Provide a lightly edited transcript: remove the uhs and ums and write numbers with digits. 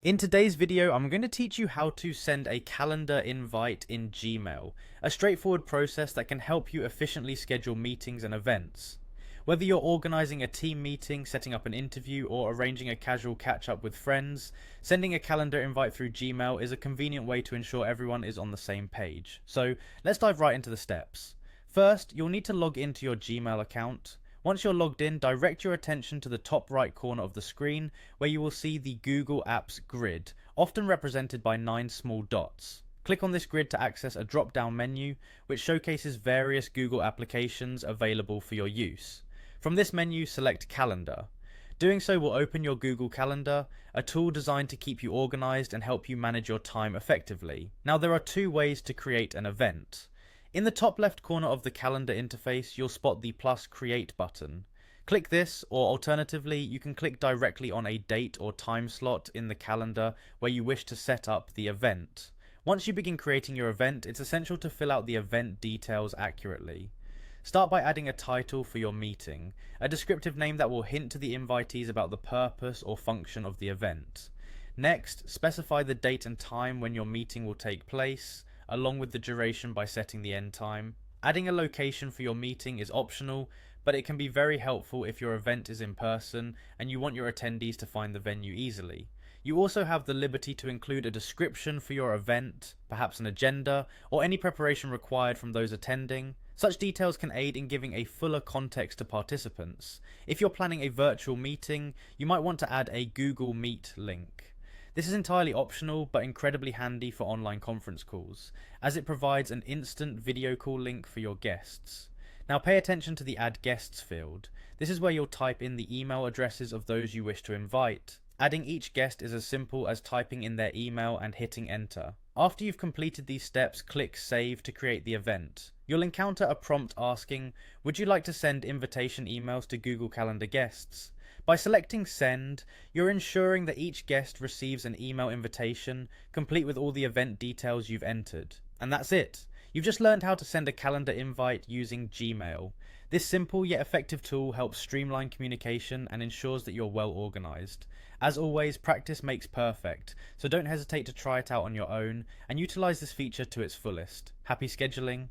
In today's video, I'm going to teach you how to send a calendar invite in Gmail, a straightforward process that can help you efficiently schedule meetings and events. Whether you're organizing a team meeting, setting up an interview, or arranging a casual catch-up with friends, sending a calendar invite through Gmail is a convenient way to ensure everyone is on the same page. So let's dive right into the steps. First, you'll need to log into your Gmail account. Once you're logged in, direct your attention to the top right corner of the screen where you will see the Google Apps grid, often represented by 9 small dots. Click on this grid to access a drop-down menu which showcases various Google applications available for your use. From this menu, select Calendar. Doing so will open your Google Calendar, a tool designed to keep you organized and help you manage your time effectively. Now, there are two ways to create an event. In the top left corner of the calendar interface, you'll spot the plus create button. Click this, or alternatively, you can click directly on a date or time slot in the calendar where you wish to set up the event. Once you begin creating your event, it's essential to fill out the event details accurately. Start by adding a title for your meeting, a descriptive name that will hint to the invitees about the purpose or function of the event. Next, specify the date and time when your meeting will take place, along with the duration by setting the end time. Adding a location for your meeting is optional, but it can be very helpful if your event is in person and you want your attendees to find the venue easily. You also have the liberty to include a description for your event, perhaps an agenda, or any preparation required from those attending. Such details can aid in giving a fuller context to participants. If you're planning a virtual meeting, you might want to add a Google Meet link. This is entirely optional but incredibly handy for online conference calls, as it provides an instant video call link for your guests. Now pay attention to the Add Guests field. This is where you'll type in the email addresses of those you wish to invite. Adding each guest is as simple as typing in their email and hitting enter. After you've completed these steps, click Save to create the event. You'll encounter a prompt asking, would you like to send invitation emails to Google Calendar guests? By selecting Send, you're ensuring that each guest receives an email invitation, complete with all the event details you've entered. And that's it. You've just learned how to send a calendar invite using Gmail. This simple yet effective tool helps streamline communication and ensures that you're well organized. As always, practice makes perfect, so don't hesitate to try it out on your own and utilize this feature to its fullest. Happy scheduling!